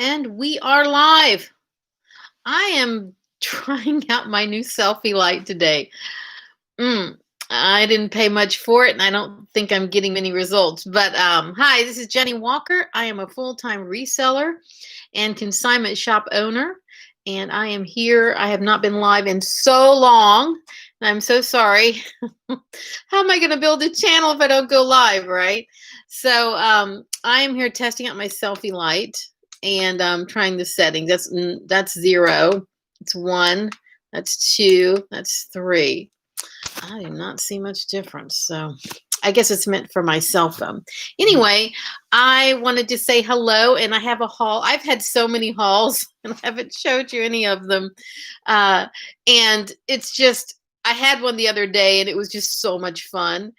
And we are live. I am trying out my new selfie light today. Mm, I didn't pay much for it, and I don't think I'm getting many results. But hi, this is Jennie Walker. I am a full-time reseller and consignment shop owner, and I am here. I have not been live in so long, and I'm so sorry. How am I going to build a channel if I don't go live, right? So I am here testing out my selfie light and trying the settings. That's 0. It's 1. That's 2. That's 3. I do not see much difference. So I guess it's meant for my cell phone. Anyway, I wanted to say hello, and I have a haul. I've had so many hauls, and I haven't showed you any of them. And it's just, I had one the other day, and it was just so much fun.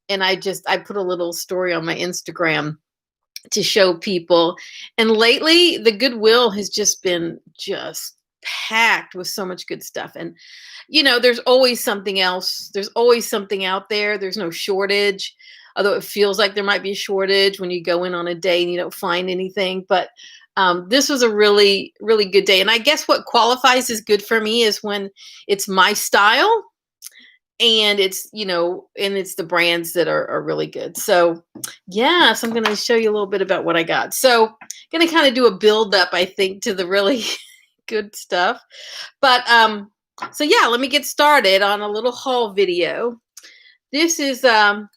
And I put a little story on my Instagram to show people. And lately, the Goodwill has just been packed with so much good stuff. And there's always something else. There's always something out there. There's no shortage, although it feels like there might be a shortage when you go in on a day and you don't find anything. But this was a really, really good day. And I guess what qualifies as good for me is when it's my style and it's, and it's the brands that are really good. So yeah, so I'm going to show you a little bit about what I got. So I'm going to kind of do a build up, I think, to the really good stuff. But so yeah, let me get started on a little haul video. This is oh,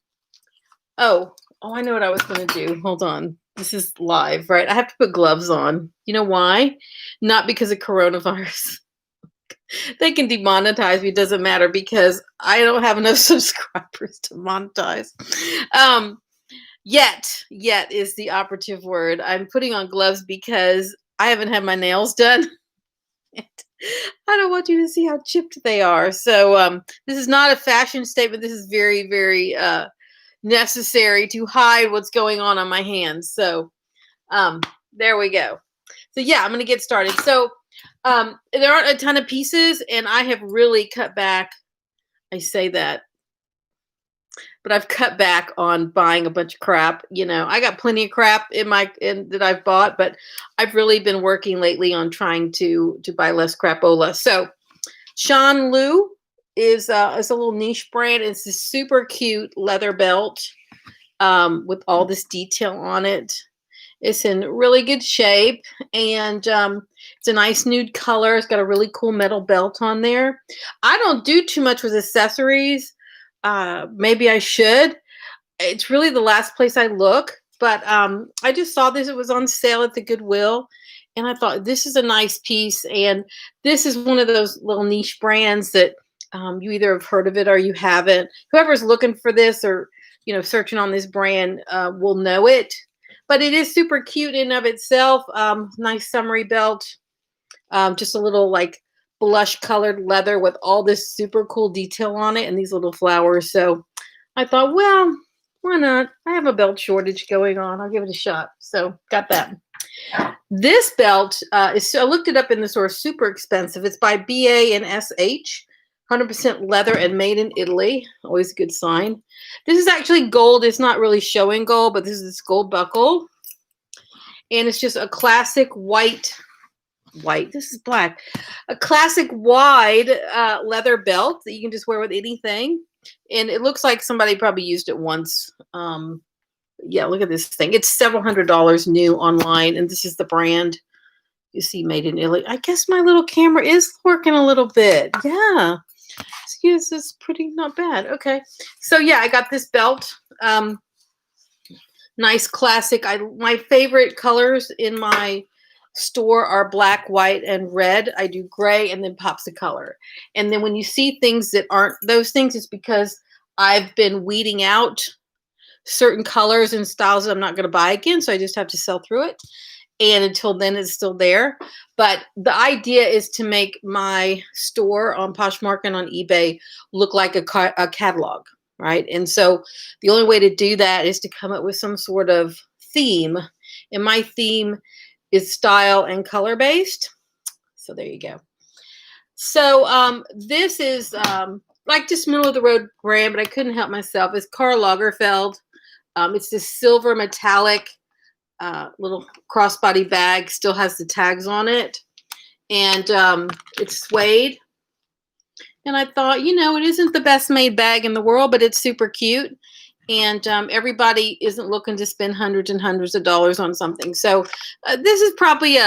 I know what I was going to do. Hold on. This is live, right? I have to put gloves on. You know why? Not because of coronavirus. They can demonetize me. It doesn't matter because I don't have enough subscribers to monetize. Yet is the operative word. I'm putting on gloves because I haven't had my nails done. I don't want you to see how chipped they are. So this is not a fashion statement. This is very, very necessary to hide what's going on my hands. So there we go. So yeah, I'm going to get started. So there aren't a ton of pieces, and I have really cut back. I say that, but I've cut back on buying a bunch of crap. I got plenty of crap that I've bought, but I've really been working lately on trying to buy less crapola. So Sean Lou is a little niche brand. It's this super cute leather belt with all this detail on it. It's in really good shape, and it's a nice nude color. It's got a really cool metal belt on there. I don't do too much with accessories. Maybe I should. It's really the last place I look, but I just saw this. It was on sale at the Goodwill, and I thought this is a nice piece. And this is one of those little niche brands that you either have heard of it or you haven't. Whoever's looking for this or searching on this brand will know it. But it is super cute in of itself. Nice summery belt. Just a little like blush colored leather with all this super cool detail on it and these little flowers. So I thought, well, why not? I have a belt shortage going on. I'll give it a shot. So got that. This belt I looked it up in the store, super expensive. It's by B&SH, 100% leather and made in Italy. Always a good sign. This is actually gold. It's not really showing gold, but this is this gold buckle. And it's just a classic white. This is black. A classic wide leather belt that you can just wear with anything. And it looks like somebody probably used it once. Yeah, look at this thing. It's several $100s new online. And this is the brand. You see, made in Italy. I guess my little camera is working a little bit. Yeah. Excuse, this is pretty not bad. Okay. So yeah, I got this belt. Nice classic. My favorite colors in my store are black, white, and red. I do gray and then pops of color. And then when you see things that aren't those things, it's because I've been weeding out certain colors and styles that I'm not going to buy again. So I just have to sell through it. And until then, it's still there. But the idea is to make my store on Poshmark and on eBay look like a catalog, right? And so the only way to do that is to come up with some sort of theme. And my theme is style and color based. So there you go. So this is like just middle of the road brand, but I couldn't help myself. It's Karl Lagerfeld. It's this silver metallic little crossbody bag. Still has the tags on it. And it's suede. And I thought, it isn't the best made bag in the world, but it's super cute. And everybody isn't looking to spend hundreds and hundreds of dollars on something. So this is probably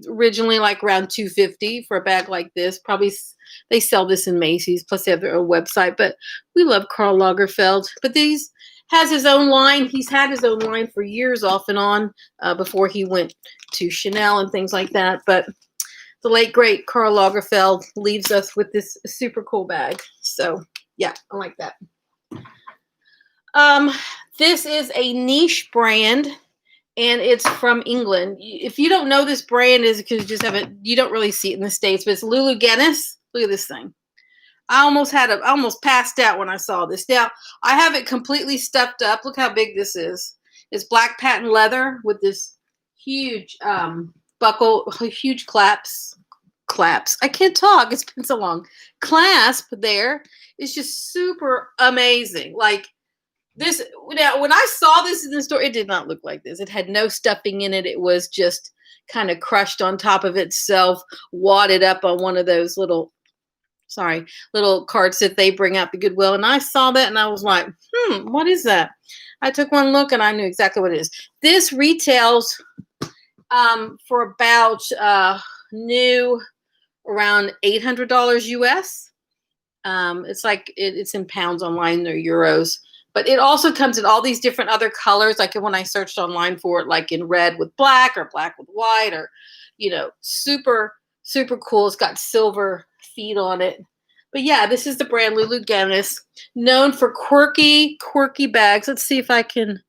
originally like around $250 for a bag like this. Probably they sell this in Macy's. Plus they have their own website. But we love Karl Lagerfeld. But these has his own line. He's had his own line for years off and on before he went to Chanel and things like that. But the late, great Karl Lagerfeld leaves us with this super cool bag. So, yeah, I like that. This is a niche brand, and it's from England. If you don't know this brand, is because you don't really see it in the States, but it's Lulu Guinness. Look at this thing. I almost passed out when I saw this. Now, I have it completely stuffed up. Look how big this is. It's black patent leather with this huge buckle, huge clasp. I can't talk. It's been so long. Clasp there is just super amazing. Like this. Now, when I saw this in the store, it did not look like this. It had no stuffing in it. It was just kind of crushed on top of itself, wadded up on one of those little carts that they bring out the Goodwill. And I saw that and I was like, what is that? I took one look and I knew exactly what it is. This retails for about new around $800 US. It's in pounds online or euros, but it also comes in all these different other colors. Like when I searched online for it, like in red with black or black with white, or super, super cool. It's got silver feet on it. But yeah, this is the brand Lulu Guinness, known for quirky bags. Let's see if I can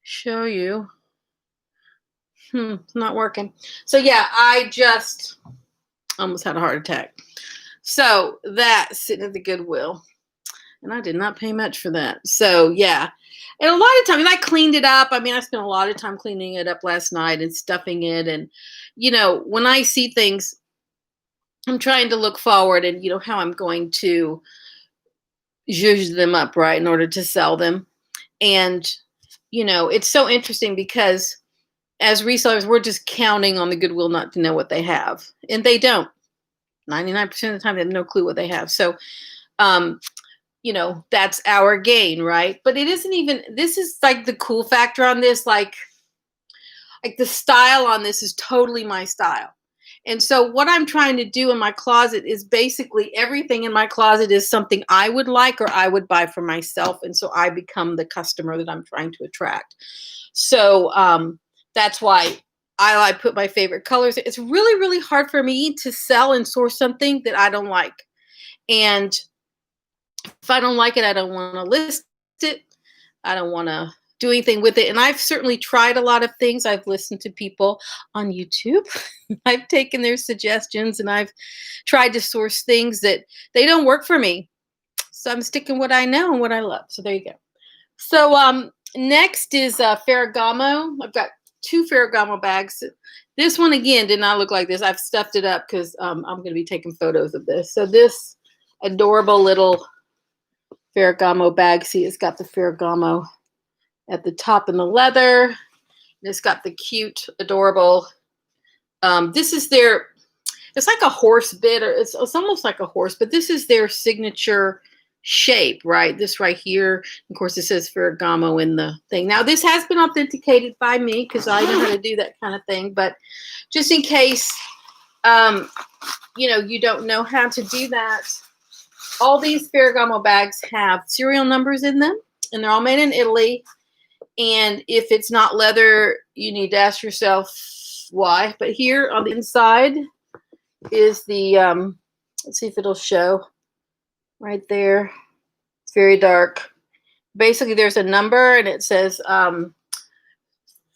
show you. It's not working. So yeah, I just almost had a heart attack. So that's sitting at the Goodwill. And I did not pay much for that. So yeah. And a lot of time, and I cleaned it up. I mean, I spent a lot of time cleaning it up last night and stuffing it. And, when I see things, I'm trying to look forward and, how I'm going to zhuzh them up, right, in order to sell them. And, it's so interesting because as resellers, we're just counting on the Goodwill not to know what they have. And they don't. 99% of the time, they have no clue what they have. So, that's our gain, right? But it isn't even, this is like the cool factor on this. Like the style on this is totally my style. And so what I'm trying to do in my closet is basically everything in my closet is something I would like or I would buy for myself. And so I become the customer that I'm trying to attract. So that's why I put my favorite colors. It's really, really hard for me to sell and source something that I don't like. And if I don't like it, I don't want to list it. I don't want to do anything with it. And I've certainly tried a lot of things. I've listened to people on YouTube. I've taken their suggestions and I've tried to source things that they don't work for me. So I'm sticking what I know and what I love. So there you go. So next is Ferragamo. I've got 2 Ferragamo bags. This one, again, did not look like this. I've stuffed it up because I'm going to be taking photos of this. So this adorable little Ferragamo bag. See, it's got the Ferragamo at the top and the leather. And it's got the cute, adorable. This is it's like a horse bit, or it's almost like a horse, but this is their signature shape, right? This right here. Of course, it says Ferragamo in the thing. Now, this has been authenticated by me because I know how to do that kind of thing. But just in case, you don't know how to do that, all these Ferragamo bags have serial numbers in them, and they're all made in Italy. And if it's not leather, you need to ask yourself why. But here on the inside is the, let's see if it'll show right there. It's very dark. Basically, there's a number, and it says Salvador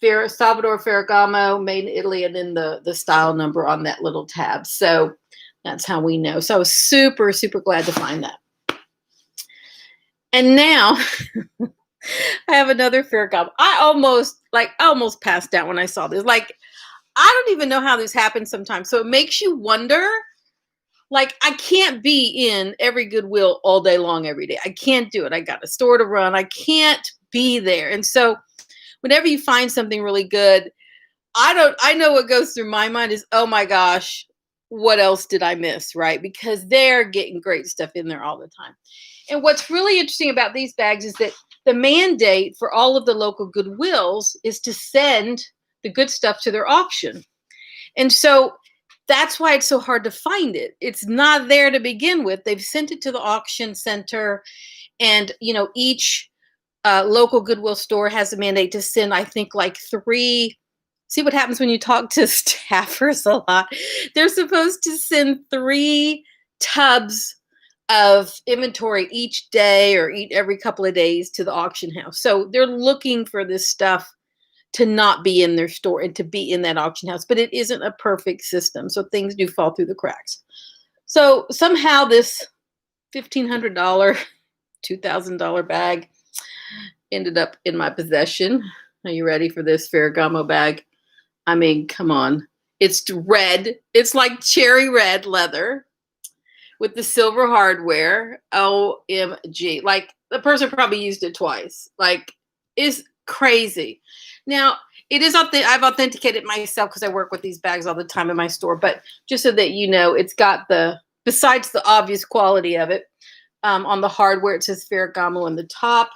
Ferragamo, made in Italy, and then the style number on that little tab. So that's how we know. So I was super, super glad to find that. And now I have another Ferragamo. I almost passed out when I saw this. Like, I don't even know how this happens sometimes. So it makes you wonder. Like, I can't be in every Goodwill all day long every day. I can't do it. I got a store to run. I can't be there. And so whenever you find something really good, I know what goes through my mind is, oh my gosh, what else did I miss, right? Because they're getting great stuff in there all the time. And what's really interesting about these bags is that the mandate for all of the local Goodwills is to send the good stuff to their auction. And so that's why it's so hard to find it. It's not there to begin with. They've sent it to the auction center, and each local Goodwill store has a mandate to send, I think, like 3. See what happens when you talk to staffers a lot. They're supposed to send 3 tubs of inventory each day or every couple of days to the auction house. So they're looking for this stuff to not be in their store and to be in that auction house. But it isn't a perfect system. So things do fall through the cracks. So somehow this $1,500, $2,000 bag ended up in my possession. Are you ready for this Ferragamo bag? I mean, come on. It's red. It's like cherry red leather with the silver hardware. OMG. Like, the person probably used it twice. Like, it's crazy. Now, it is I've authenticated myself because I work with these bags all the time in my store. But just so that you know, it's got besides the obvious quality of it, on the hardware, it says Ferragamo on the top.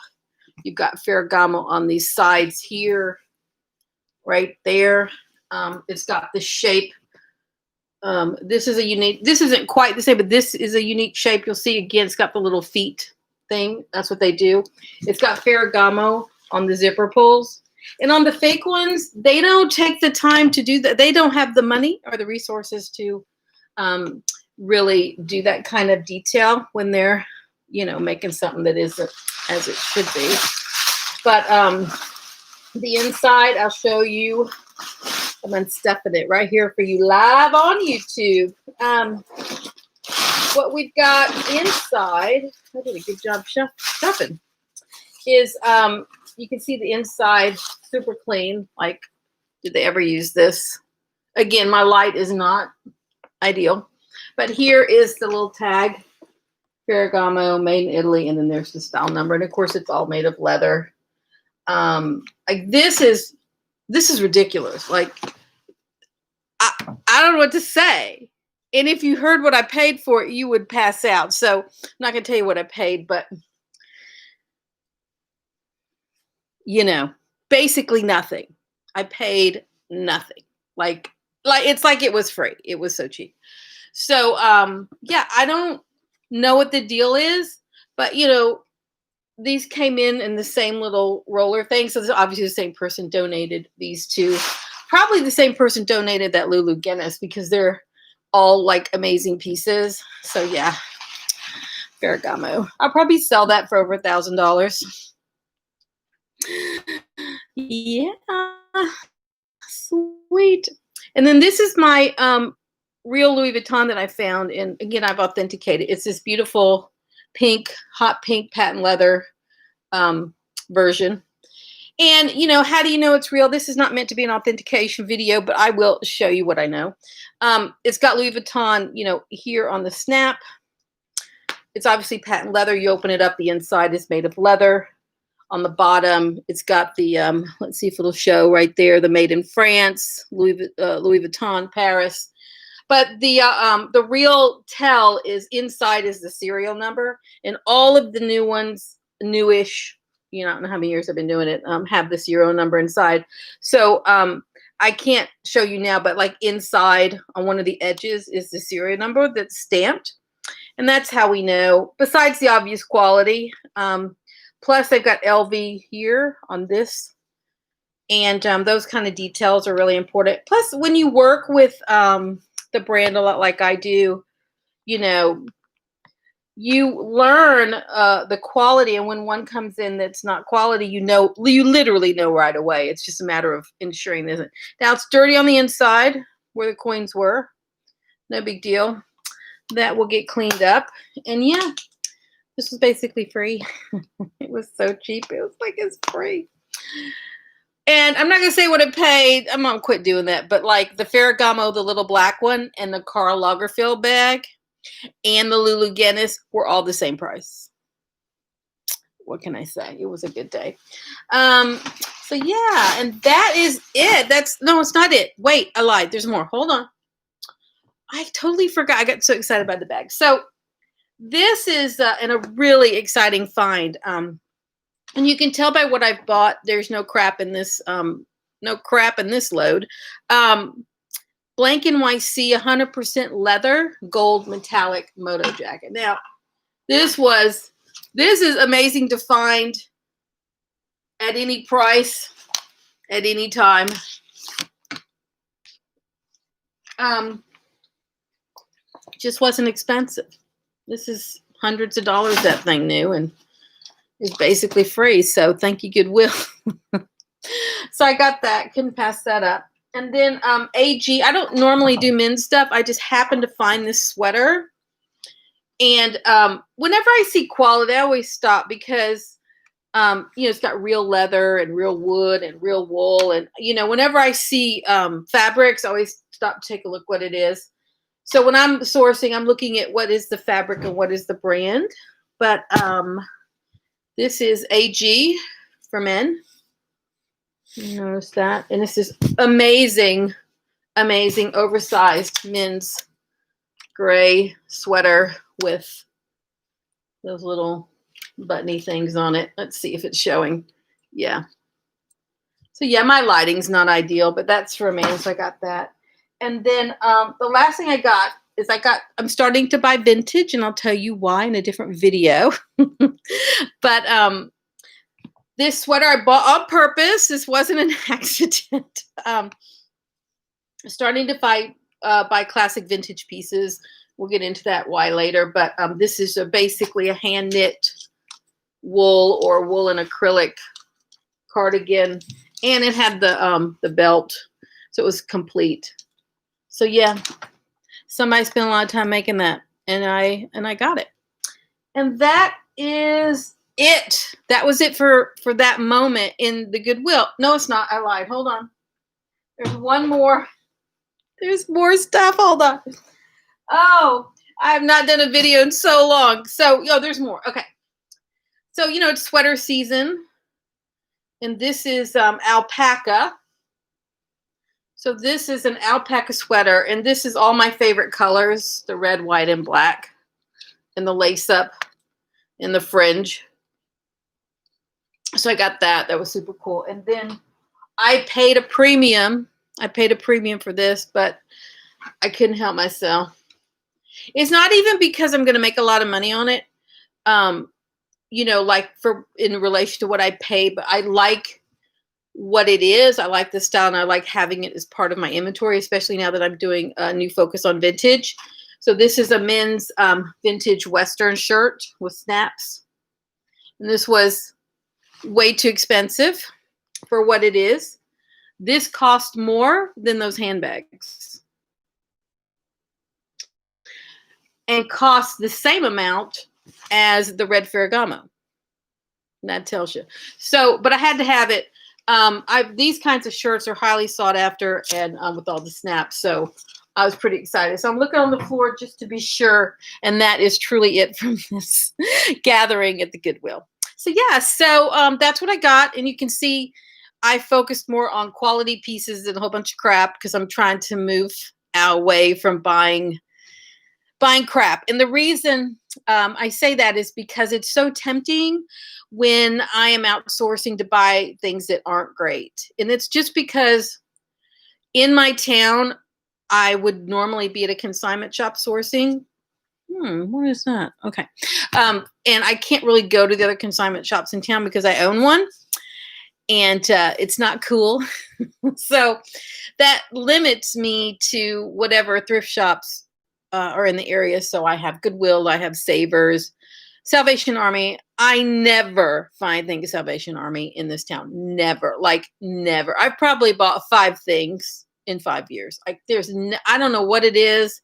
You've got Ferragamo on these sides here, right there. It's got the shape. This isn't quite the same, but this is a unique shape. You'll see again, it's got the little feet thing. That's what they do. It's got Ferragamo on the zipper pulls. And on the fake ones, they don't take the time to do that. They don't have the money or the resources to really do that kind of detail when they're, making something that isn't as it should be. But the inside, I'll show you. I'm unstuffing it right here for you live on YouTube. What we've got inside, I did a good job stuffing, is you can see the inside super clean. Like, did they ever use this? Again, my light is not ideal. But here is the little tag, Ferragamo, made in Italy, and then there's the style number. And of course, it's all made of leather. Like, this is ridiculous. Like, I don't know what to say. And if you heard what I paid for it, you would pass out. So I'm not going to tell you what I paid, but basically nothing. I paid nothing. Like it's like it was free. It was so cheap. So yeah, I don't know what the deal is, but these came in the same little roller thing. So obviously the same person donated these two. Probably the same person donated that Lulu Guinness because they're all like amazing pieces. So yeah, Ferragamo. I'll probably sell that for over $1,000. Yeah, sweet. And then this is my real Louis Vuitton that I found. And again, I've authenticated. It's this beautiful pink, hot pink patent leather version. And, how do you know it's real? This is not meant to be an authentication video, but I will show you what I know. It's got Louis Vuitton, here on the snap. It's obviously patent leather. You open it up, the inside is made of leather. On the bottom, it's got the, let's see if it'll show right there, the made in France, Louis Vuitton, Paris. But the real tell is inside is the serial number. And all of the new ones, newish, I don't know how many years I've been doing it, have the serial number inside. So I can't show you now, but like inside on one of the edges is the serial number that's stamped. And that's how we know, besides the obvious quality. Plus, they've got LV here on this. And those kind of details are really important. Plus, when you work with the brand a lot like I do, you learn the quality. And when one comes in that's not quality, you literally know right away. It's just a matter of ensuring this. Now, it's dirty on the inside where the coins were. No big deal. That will get cleaned up. And yeah, this was basically free. It was so cheap. It was like it's free. And I'm not going to say what it paid. I'm going to quit doing that. But like the Ferragamo, the little black one, and the Karl Lagerfeld bag, and the Lulu Guinness were all the same price. What can I say? It was a good day. So yeah, and that is it. No, it's not it. Wait, I lied. There's more. Hold on. I totally forgot. I got so excited about the bag. So this is and a really exciting find. And you can tell by what I've bought. There's no crap in this. No crap in this load. Blank NYC 100% leather gold metallic moto jacket. Now, this is amazing to find at any price, at any time. Just wasn't expensive. This is hundreds of dollars that thing new, and it's basically free. So thank you, Goodwill. So I got that. Couldn't pass that up. And then AG. I don't normally do men's stuff. I just happened to find this sweater. And whenever I see quality, I always stop because, it's got real leather and real wood and real wool. And, whenever I see fabrics, I always stop to take a look what it is. So when I'm sourcing, I'm looking at what is the fabric and what is the brand. But this is AG for men. You notice that? And this is amazing, amazing oversized men's gray sweater with those little buttony things on it. Let's see if it's showing. Yeah. So yeah, my lighting's not ideal, but that's for a man, so I got that. And then the last thing I got is I'm starting to buy vintage, and I'll tell you why in a different video. But this sweater I bought on purpose. This wasn't an accident. Starting to buy classic vintage pieces. We'll get into that why later. But this is basically a hand knit wool or wool and acrylic cardigan, and it had the belt, so it was complete. So yeah, somebody spent a lot of time making that, and I got it. And that is it. That was it for that moment in the Goodwill. No, it's not. I lied. Hold on. There's one more. There's more stuff. Hold on. Oh, I have not done a video in so long. So, there's more. Okay. So, it's sweater season. And this is alpaca. So this is an alpaca sweater. And this is all my favorite colors. The red, white, and black. And the lace up and the fringe. So I got that. That was super cool. And then I paid a premium. For this, but I couldn't help myself. It's not even because I'm going to make a lot of money on it. Like in relation to what I pay, but I like what it is. I like the style, and I like having it as part of my inventory, especially now that I'm doing a new focus on vintage. So this is a men's vintage Western shirt with snaps. And this was way too expensive for what it is. This cost more than those handbags. And cost the same amount as the red Ferragamo. And that tells you. So, but I had to have it. These kinds of shirts are highly sought after, and with all the snaps. So I was pretty excited. So I'm looking on the floor just to be sure. And that is truly it from this gathering at the Goodwill. So yeah, so that's what I got. And you can see I focused more on quality pieces than a whole bunch of crap because I'm trying to move away from buying crap. And the reason I say that is because it's so tempting when I am outsourcing to buy things that aren't great. And it's just because in my town, I would normally be at a consignment shop sourcing. What is that? Okay. And I can't really go to the other consignment shops in town because I own one. And it's not cool. So that limits me to whatever thrift shops are in the area. So I have Goodwill, I have Savers, Salvation Army. I never find things Salvation Army in this town. Never. Like never. I've probably bought 5 things in 5 years. Like I don't know what it is.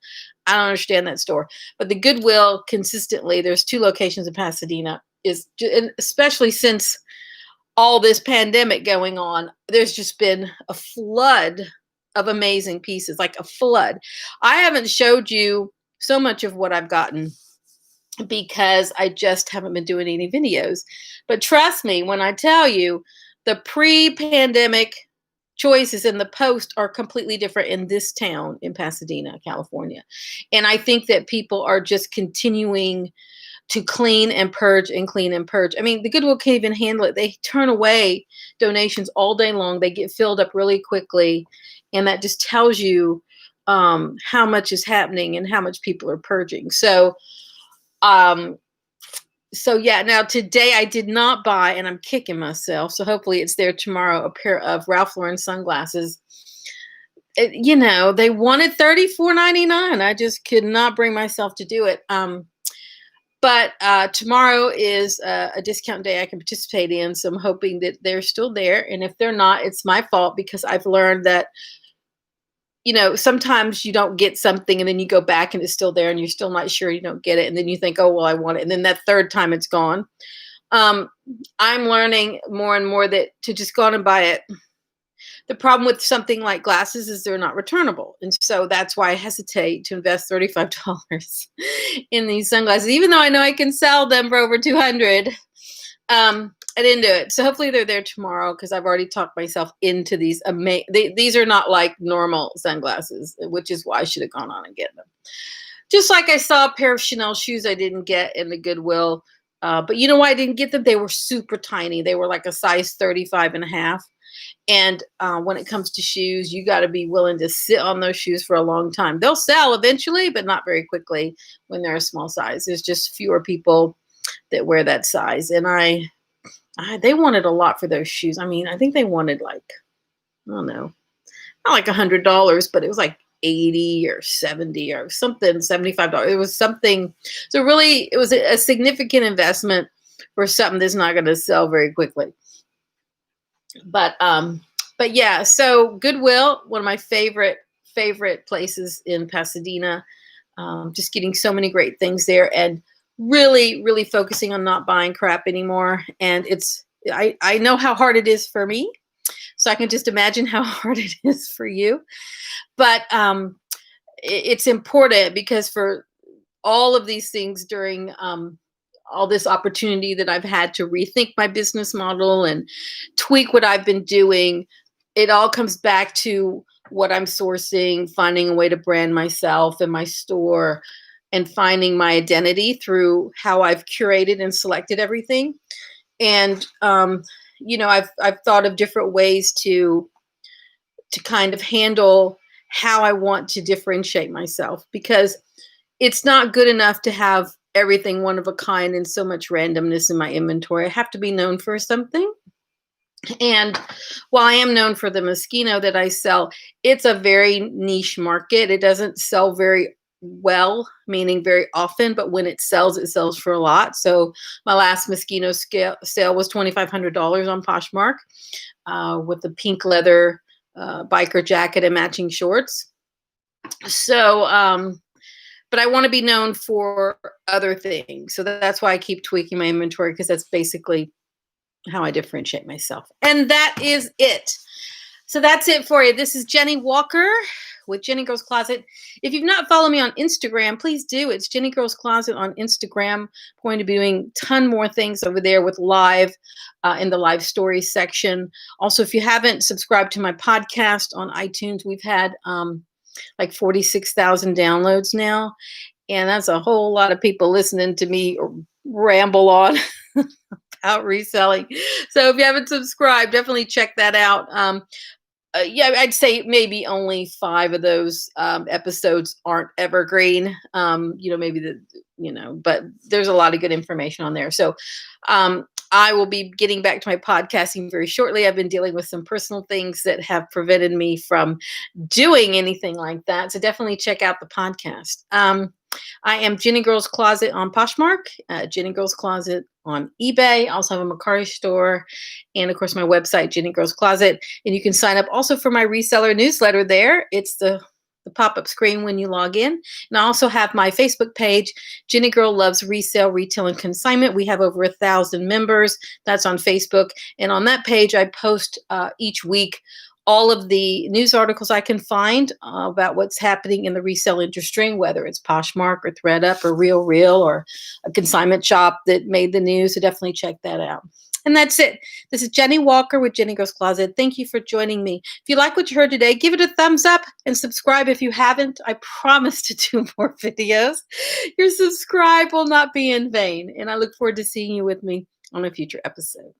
I don't understand that store. But the Goodwill consistently, there's 2 locations in Pasadena, and especially since all this pandemic going on, there's just been a flood of amazing pieces, like a flood. I haven't showed you so much of what I've gotten because I just haven't been doing any videos. But trust me when I tell you, the pre-pandemic choices and the post are completely different in this town in Pasadena, California. And I think that people are just continuing to clean and purge and clean and purge. I mean, the Goodwill can't even handle it. They turn away donations all day long. They get filled up really quickly. And that just tells you how much is happening and how much people are purging. Um, so yeah, now today I did not buy, and I'm kicking myself. So hopefully it's there tomorrow, a pair of Ralph Lauren sunglasses. They wanted $34.99. I just could not bring myself to do it. But tomorrow is a discount day I can participate in. So I'm hoping that they're still there. And if they're not, it's my fault, because I've learned that, sometimes you don't get something and then you go back and it's still there and you're still not sure you don't get it. And then you think, oh, well, I want it. And then that third time it's gone. I'm learning more and more that to just go on and buy it. The problem with something like glasses is they're not returnable. And so that's why I hesitate to invest $35 in these sunglasses, even though I know I can sell them for over 200. I didn't do it. So hopefully they're there tomorrow, because I've already talked myself into these. These are not like normal sunglasses, which is why I should have gone on and get them. Just like I saw a pair of Chanel shoes I didn't get in the Goodwill. But you know why I didn't get them? They were super tiny. They were like a size 35.5. And when it comes to shoes, you got to be willing to sit on those shoes for a long time. They'll sell eventually, but not very quickly when they're a small size. There's just fewer people that wear that size. And they wanted a lot for those shoes. I mean, I think they wanted like, I don't know, not like $100, but it was like 80 or 70 or something, $75. It was something. So really, it was a significant investment for something that's not going to sell very quickly. But yeah, so Goodwill, one of my favorite places in Pasadena. Just getting so many great things there, and really, really focusing on not buying crap anymore. And I know how hard it is for me, so I can just imagine how hard it is for you. But it's important, because for all of these things during all this opportunity that I've had to rethink my business model and tweak what I've been doing, it all comes back to what I'm sourcing, finding a way to brand myself and my store, and finding my identity through how I've curated and selected everything. And I've thought of different ways to kind of handle how I want to differentiate myself, because it's not good enough to have everything one of a kind and so much randomness in my inventory. I have to be known for something. And while I am known for the Moschino that I sell, it's a very niche market. It doesn't sell very well, meaning very often, but when it sells for a lot. So my last Moschino sale was $2,500 on Poshmark with the pink leather biker jacket and matching shorts. So, but I want to be known for other things. So that's why I keep tweaking my inventory, because that's basically how I differentiate myself. And that is it. So that's it for you. This is Jennie Walker with Jennie Girls Closet. If you've not followed me on Instagram, please do. It's Jennie Girls Closet on Instagram. I'm going to be doing a ton more things over there with live in the live stories section. Also, if you haven't subscribed to my podcast on iTunes, we've had like 46,000 downloads now. And that's a whole lot of people listening to me ramble on about reselling. So if you haven't subscribed, definitely check that out. Yeah, I'd say maybe only 5 of those episodes aren't evergreen. But there's a lot of good information on there. So I will be getting back to my podcasting very shortly. I've been dealing with some personal things that have prevented me from doing anything like that. So definitely check out the podcast. I am Jennie Girls Closet on Poshmark, Jennie Girls Closet on eBay. I also have a Mercari store, and of course my website, Jennie Girls Closet. And you can sign up also for my reseller newsletter there. It's the pop-up screen when you log in. And I also have my Facebook page, Jennie Girl Loves Resale, Retail, and Consignment. We have over 1,000 members. That's on Facebook. And on that page, I post each week all of the news articles I can find about what's happening in the resale industry, whether it's Poshmark or ThreadUp or Real Real or a consignment shop that made the news. So definitely check that out. And that's it. This is Jennie Walker with Jennie Goes Closet. Thank you for joining me. If you like what you heard today, give it a thumbs up and subscribe if you haven't. I promise to do more videos. Your subscribe will not be in vain. And I look forward to seeing you with me on a future episode.